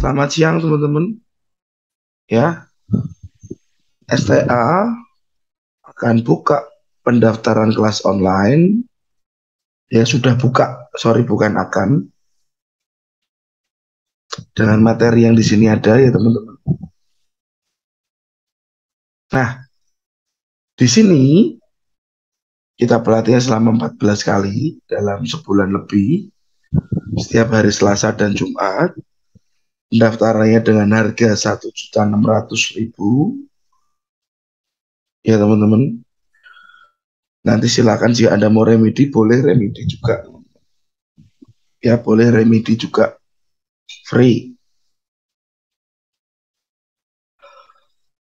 Selamat siang teman-teman. Ya, STA akan buka pendaftaran kelas online. Ya sudah buka, sorry bukan akan. Dengan materi yang di sini ada ya teman-teman. Nah, di sini kita pelatihan selama 14 kali dalam sebulan lebih. Setiap hari Selasa dan Jumat. Pendaftarannya dengan harga 1.600.000. Ya teman-teman. Nanti silakan jika Anda mau remedi, boleh remedi juga. Ya, boleh remedi juga. Free.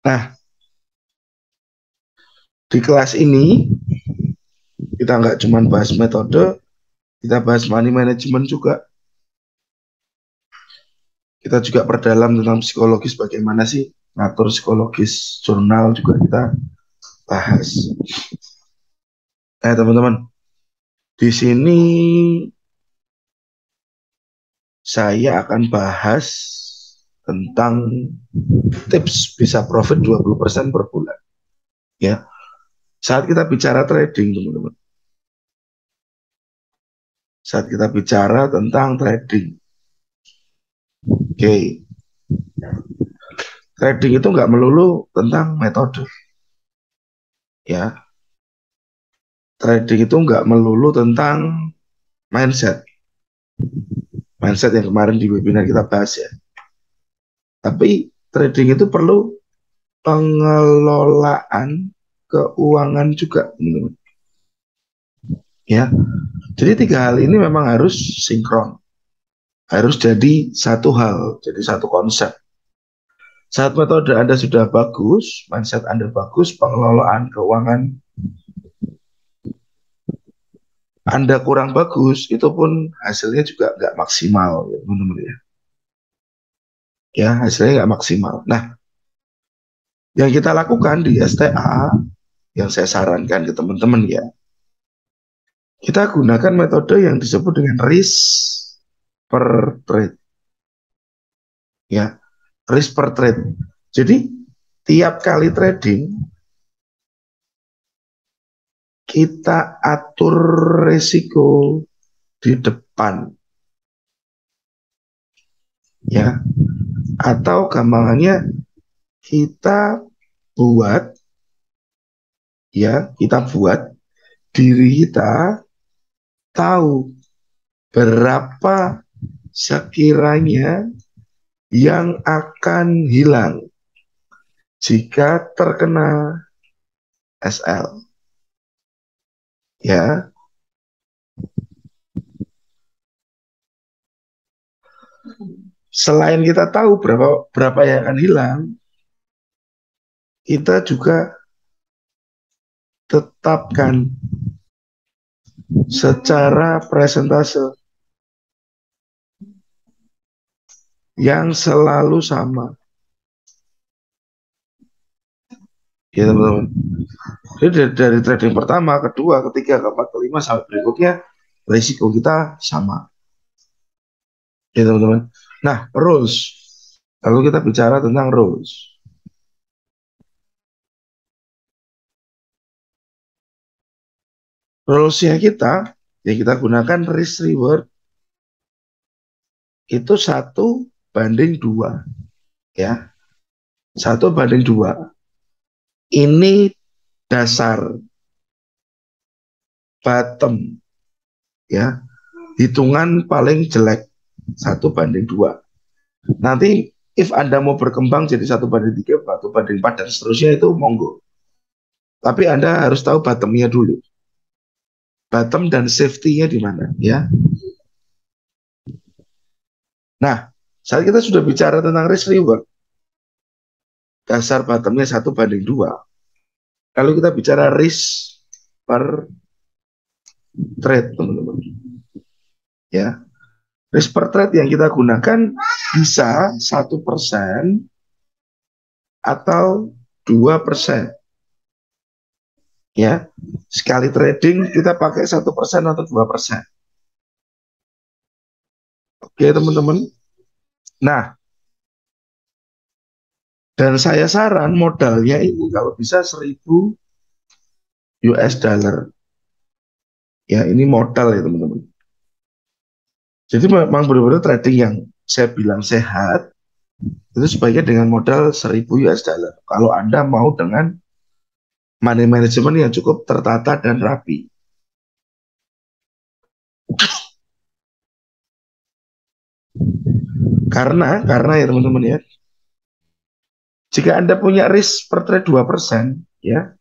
Nah, di kelas ini kita nggak cuma bahas metode, kita bahas money management juga. Kita juga perdalam tentang psikologis, bagaimana sih ngatur psikologis jurnal juga kita bahas. Teman-teman, di sini saya akan bahas tentang tips bisa profit 20% per bulan. Ya, saat kita bicara trading, teman-teman. Saat kita bicara tentang trading. Oke. Trading itu nggak melulu tentang metode. Ya, trading itu nggak melulu tentang mindset. Mindset yang kemarin di webinar kita bahas ya. Tapi trading itu perlu pengelolaan keuangan juga, teman-teman. Ya, jadi tiga hal ini memang harus sinkron, harus jadi satu hal, jadi satu konsep. Saat metode Anda sudah bagus, mindset Anda bagus, pengelolaan keuangan Anda kurang bagus, itu pun hasilnya juga nggak maksimal, ya, teman-teman ya. Ya, hasilnya nggak maksimal. Nah, yang kita lakukan di STA, yang saya sarankan ke teman-teman ya, kita gunakan metode yang disebut dengan risk per trade. Ya, risk per trade. Jadi, tiap kali trading, kita atur resiko di depan. Ya, atau gampangannya kita buat, ya, kita buat diri kita tahu berapa sekiranya yang akan hilang jika terkena SL. Ya. Selain kita tahu berapa yang akan hilang, kita juga tetapkan secara presentase yang selalu sama. Ya teman-teman. Jadi dari trading pertama, kedua, ketiga, keempat, kelima sampai berikutnya risiko kita sama. Ya teman-teman. Nah, rules. Lalu kita bicara tentang rules. Rulesnya kita, ya kita gunakan risk reward itu 1:2, ya 1:2. Ini dasar bottom, ya hitungan paling jelek 1:2. Nanti if Anda mau berkembang jadi 1:3, 1:4 dan seterusnya itu monggo. Tapi Anda harus tahu bottomnya dulu. Bottom dan safety-nya di mana, ya. Nah, saat kita sudah bicara tentang risk reward, dasar bottomnya 1:2. Lalu kita bicara risk per trade, teman-teman. Ya, risk per trade yang kita gunakan bisa 1% atau 2%. Ya, sekali trading kita pakai 1% atau 2%. Oke, teman-teman. Nah, Dan saya saran modalnya ini kalau bisa 1.000 US dollar. Ya, ini modal ya teman-teman. Jadi memang benar-benar trading yang saya bilang sehat, itu sebaiknya dengan modal 1.000 US dollar. Kalau Anda mau dengan money management yang cukup tertata dan rapi. Karena ya teman-teman ya, jika Anda punya risk per trade 2%, ya,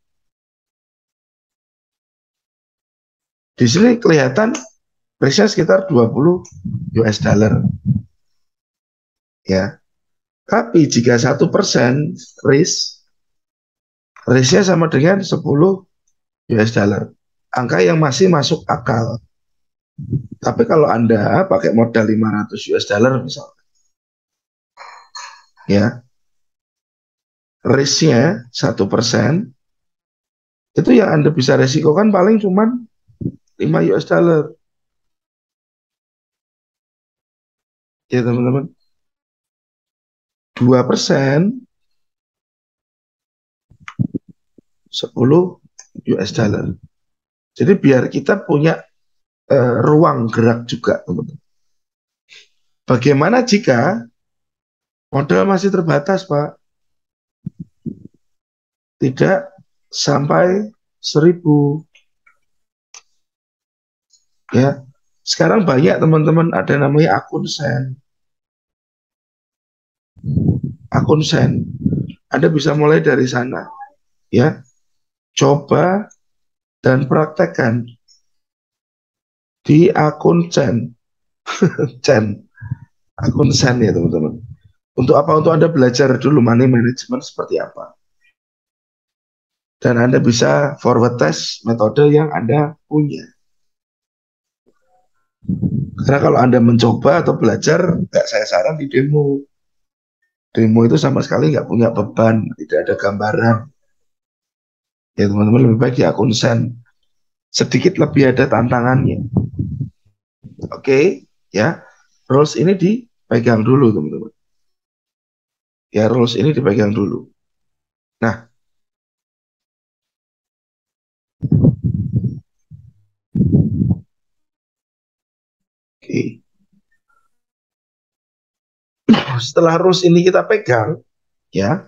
di sini kelihatan risknya sekitar 20 US dollar. Ya, tapi jika 1% risknya sama dengan 10 US dollar. Angka yang masih masuk akal. Tapi kalau Anda pakai modal 500 US dollar misalnya, ya, risknya 1%, itu yang Anda bisa resikokan paling cuma 5 US dollar. Ya teman-teman, 2% 10 US dollar. Jadi biar kita punya ruang gerak juga teman-teman. Bagaimana jika modal masih terbatas Pak? Tidak sampai 1.000. Ya, sekarang banyak teman-teman ada namanya akun sen. Anda bisa mulai dari sana, ya. Coba dan praktekkan di akun Chen, akun sen ya teman-teman. Untuk apa? Untuk Anda belajar dulu money management seperti apa. Dan Anda bisa forward test metode yang Anda punya. Karena kalau Anda mencoba atau belajar, nggak saya saran di demo. Demo itu sama sekali nggak punya beban, tidak ada gambaran. Ya teman-teman lebih baik di akun sen. Sedikit lebih ada tantangannya. Oke, ya. Rules ini dipegang dulu teman-teman. Ya rules ini dipegang dulu. Nah, oke. Setelah rules ini kita pegang, ya,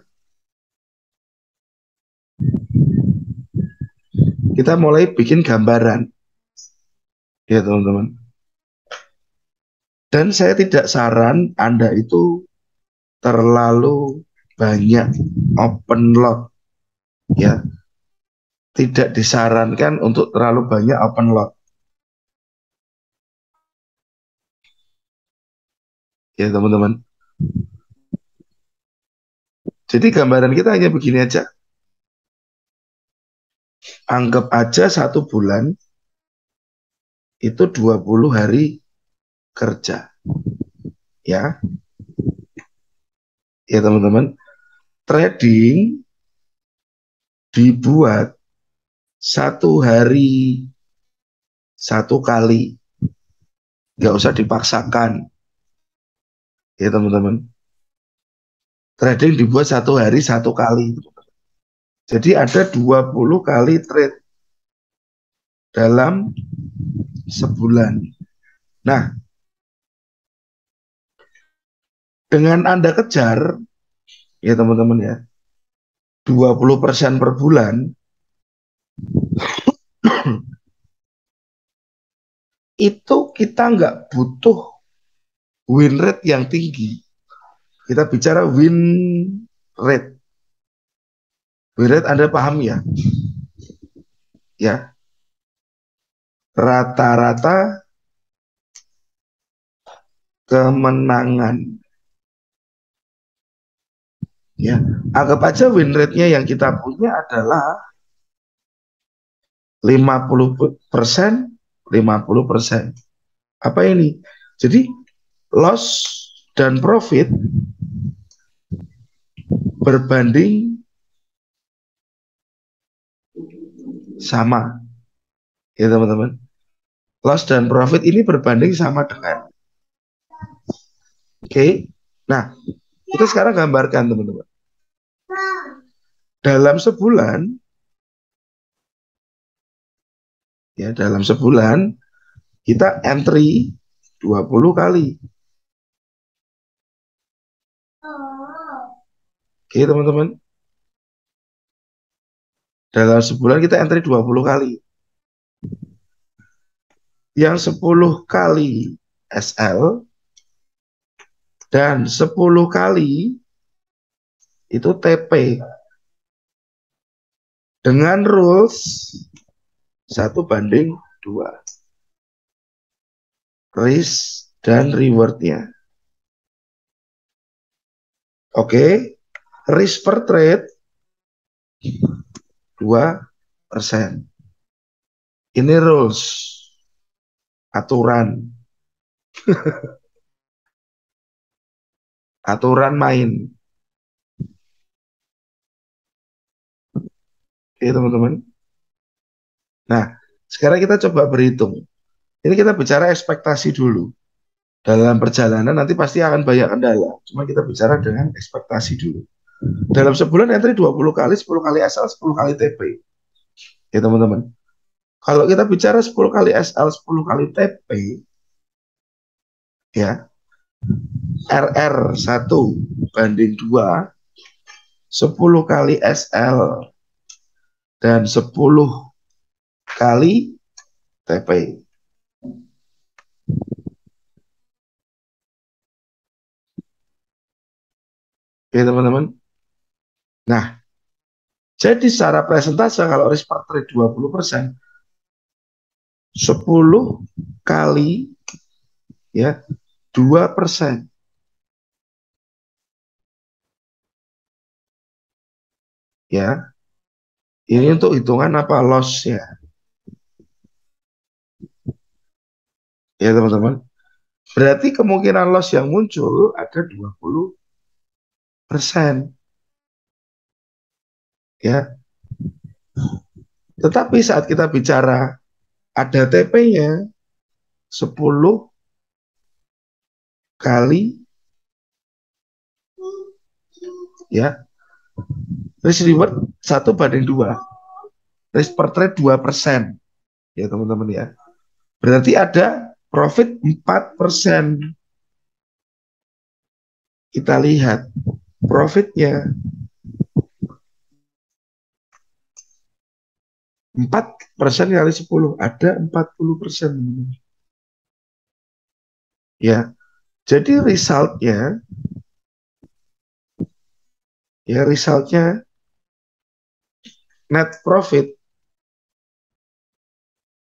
kita mulai bikin gambaran, ya teman-teman. Dan saya tidak saran Anda itu terlalu banyak open lot, ya. Tidak disarankan untuk terlalu banyak open lot, ya teman-teman. Jadi gambaran kita hanya begini aja. Anggap aja 1 bulan itu 20 hari kerja, ya. Ya teman-teman, trading dibuat 1 hari 1 kali, nggak usah dipaksakan, ya teman-teman. Trading dibuat 1 hari 1 kali, jadi ada 20 kali trade dalam sebulan. Nah, dengan Anda kejar, ya teman-teman ya, 20% per bulan, itu kita nggak butuh win rate yang tinggi. Kita bicara win rate. Win rate Anda paham ya? Ya, rata-rata kemenangan. Ya, anggap aja win rate-nya yang kita punya adalah 50%, 50%. Apa ini? Jadi loss dan profit berbanding sama, ya teman-teman. Loss dan profit ini berbanding sama dengan. Oke. Nah, kita sekarang gambarkan teman-teman. dalam sebulan, ya dalam sebulan kita entry 20 kali. Oke teman-teman, dalam sebulan kita entry 20 kali. Yang 10 kali SL dan 10 kali itu TP dengan rules 1:2 risk dan rewardnya. Oke, risk per trade 2%. Ini rules, aturan, aturan main. Oke teman-teman. Nah, sekarang kita coba berhitung. Ini kita bicara ekspektasi dulu. Dalam perjalanan nanti pasti akan banyak kendala. Cuma kita bicara dengan ekspektasi dulu. Dalam sebulan entry 20 kali, 10 kali SL, 10 kali TP. Ya teman-teman. Kalau kita bicara 10 kali SL, 10 kali TP, ya, RR 1:2, 10 kali SL, dan 10 kali TP. Oke teman-teman. Nah, jadi secara presentase kalau risk per trade 20%, 10 kali ya 2%. Ya, ini untuk hitungan apa loss ya. Ya teman-teman. Berarti kemungkinan loss yang muncul ada 20%. Ya. Tetapi saat kita bicara ada TP-nya 10 kali ya risk reward 1:2, risk per trade 2%, ya teman-teman ya. Berarti ada profit 4%. Kita lihat profitnya 4% kali 10 ada 40%. Ya, jadi resultnya net profit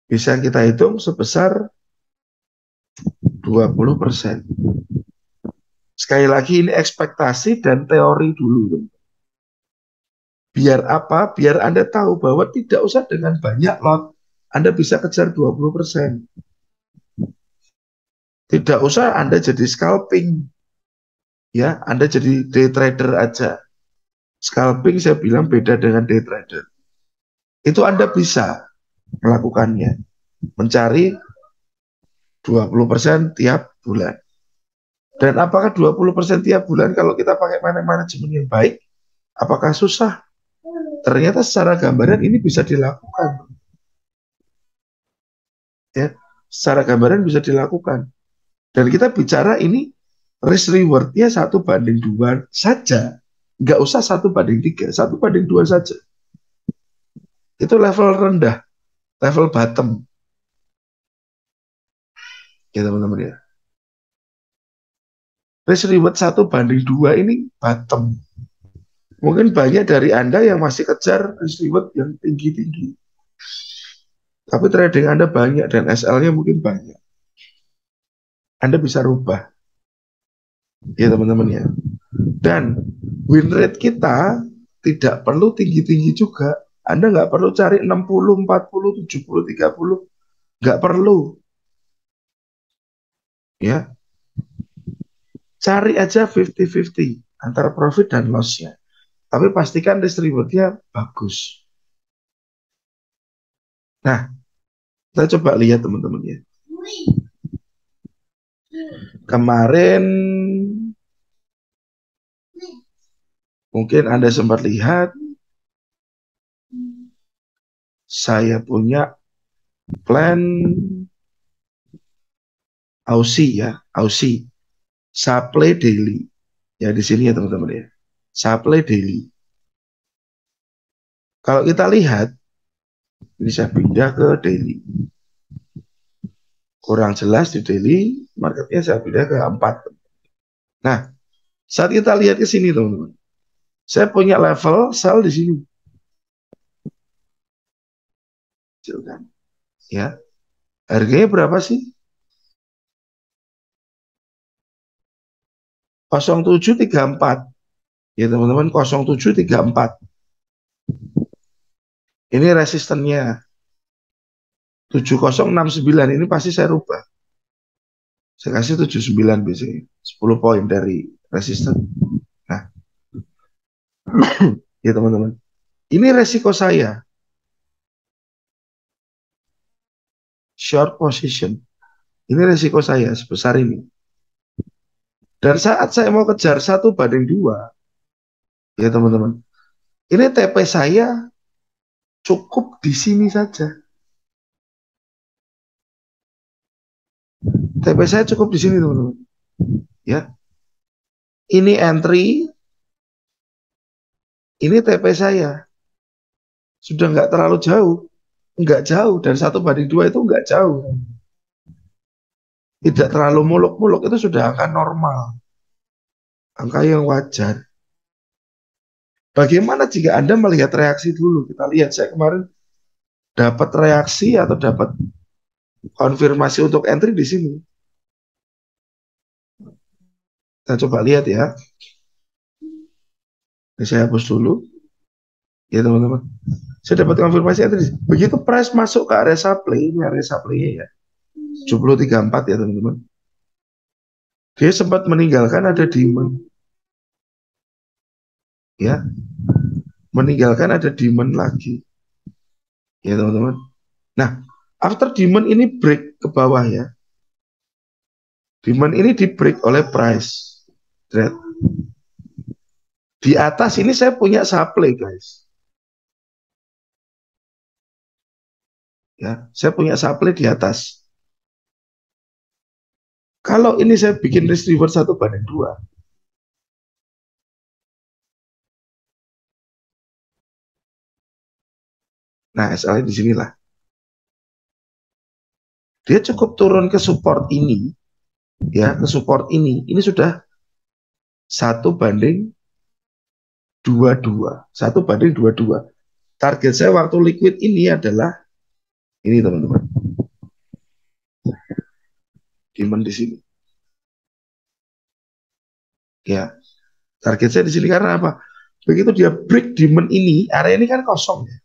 bisa kita hitung sebesar 20%. Sekali lagi ini ekspektasi dan teori dulu. Biar apa? Biar Anda tahu bahwa tidak usah dengan banyak lot Anda bisa kejar 20%. Tidak usah Anda jadi scalping. Ya, Anda jadi day trader aja. Scalping saya bilang beda dengan day trader. Itu Anda bisa melakukannya. Mencari 20% tiap bulan. Dan apakah 20% tiap bulan kalau kita pakai manajemen yang baik, apakah susah? Ternyata secara gambaran ini bisa dilakukan. Ya, secara gambaran bisa dilakukan. Dan kita bicara ini risk rewardnya 1:2 saja. Nggak usah 1:3, 1:2 saja. Itu level rendah, level bottom. Ya teman-teman ya. Risk reward 1:2 ini bottom. Mungkin banyak dari Anda yang masih kejar risk reward yang tinggi-tinggi. Tapi trading Anda banyak dan SL-nya mungkin banyak. Anda bisa rubah. Ya teman-teman ya. Dan win rate kita tidak perlu tinggi-tinggi juga. Anda nggak perlu cari 60, 40, 70, 30. Nggak perlu. Ya. Cari aja 50-50 antara profit dan loss-nya. Tapi pastikan distribusinya bagus. Nah, kita coba lihat teman-teman ya. Kemarin mungkin Anda sempat lihat saya punya plan Aussie ya, Aussie supply daily. Ya di sini ya teman-teman ya. Supply daily. Kalau kita lihat, ini saya pindah ke daily. Kurang jelas di daily, marketnya saya pindah ke 4. Nah, saat kita lihat ke sini teman-teman, saya punya level sell di sini. Kan? Ya, harganya berapa sih? 0734. Ya teman-teman, 0734. Ini resistennya 7069. Ini pasti saya rubah. Saya kasih 79 biasanya. 10 poin dari resisten. Nah, ya teman-teman. Ini resiko saya. Short position. Ini resiko saya sebesar ini. Dan saat saya mau kejar 1:2, ya teman-teman. Ini TP saya cukup di sini saja. TP saya cukup di sini teman-teman. Ya. Ini entry. Ini TP saya. Sudah nggak terlalu jauh. Nggak jauh. Dan 1:2 itu nggak jauh. Tidak terlalu muluk-muluk, itu sudah angka normal. Angka yang wajar. Bagaimana jika Anda melihat reaksi dulu? Kita lihat, saya kemarin dapat reaksi atau dapat konfirmasi untuk entry di sini. Kita coba lihat ya. Ini saya hapus dulu. Ya teman-teman. Saya dapat konfirmasi entry. Begitu price masuk ke area supply, ini area supply-nya ya. 7034 ya teman-teman. Dia sempat meninggalkan ada demand. Ya. Meninggalkan ada demand lagi. Ya teman-teman. Nah, after demand ini break ke bawah ya. Demand ini di break oleh price trade. Di atas ini saya punya supply guys. Ya, saya punya supply di atas. Kalau ini saya bikin risk reward 1:2. Nah, SLA di sinilah. Dia cukup turun ke support ini, ya, ke support ini. Ini sudah 1:22. 1:22. Target saya waktu liquid ini adalah ini teman-teman. Demand di sini. Ya, target saya di sini karena apa? Begitu dia break demand ini, area ini kan kosong ya.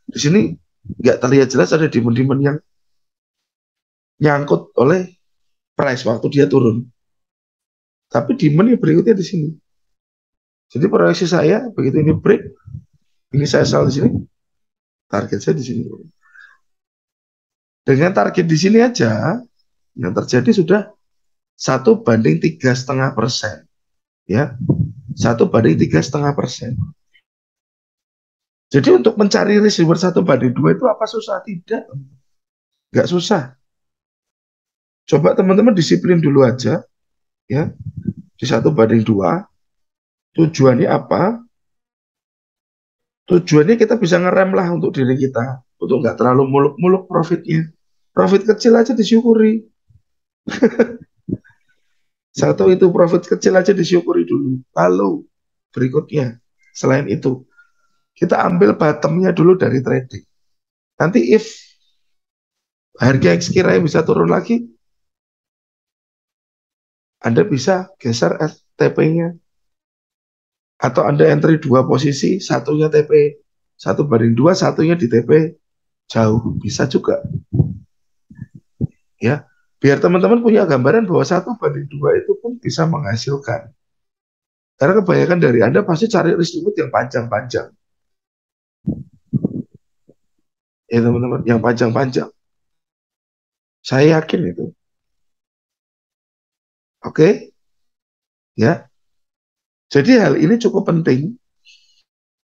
Di sini nggak terlihat jelas ada demand-demand yang nyangkut oleh price waktu dia turun. Tapi demand yang berikutnya di sini. Jadi proyeksi saya begitu ini break, ini saya sell di sini, target saya di sini. Dengan target di sini aja, yang terjadi sudah 1:3,5%, ya, 1:3,5%. Jadi untuk mencari risk reward 1:2 itu apa susah? Tidak, nggak susah. Coba teman-teman disiplin dulu aja, ya, di 1:2. Tujuannya apa? Tujuannya kita bisa ngerem lah untuk diri kita, untuk nggak terlalu muluk-muluk profitnya. Profit kecil aja disyukuri. Satu itu profit kecil aja disyukuri dulu. Lalu berikutnya, selain itu, kita ambil bottomnya dulu dari trading. Nanti if harga sekiranya bisa turun lagi, Anda bisa geser TP-nya. Atau Anda entry dua posisi, satunya TP 1:2, satunya di TP jauh. Bisa juga. Ya, biar teman-teman punya gambaran bahwa 1:2 itu pun bisa menghasilkan. Karena kebanyakan dari Anda pasti cari risk reward yang panjang-panjang. Ya teman-teman, yang panjang-panjang. Saya yakin itu. Oke? Ya. Jadi hal ini cukup penting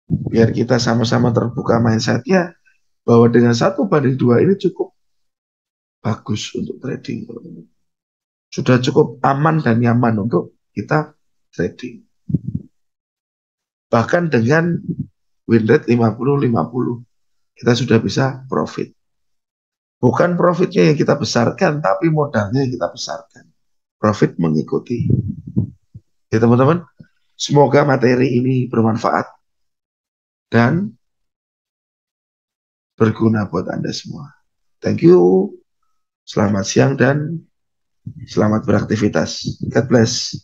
biar kita sama-sama terbuka mindsetnya. bahwa dengan 1:2 ini cukup bagus untuk trading. Sudah cukup aman dan nyaman untuk kita trading. Bahkan dengan win rate 50-50, kita sudah bisa profit. Bukan profitnya yang kita besarkan, tapi modalnya yang kita besarkan. Profit mengikuti. Ya teman-teman, semoga materi ini bermanfaat dan berguna buat Anda semua. Thank you. Selamat siang dan selamat beraktivitas. God bless.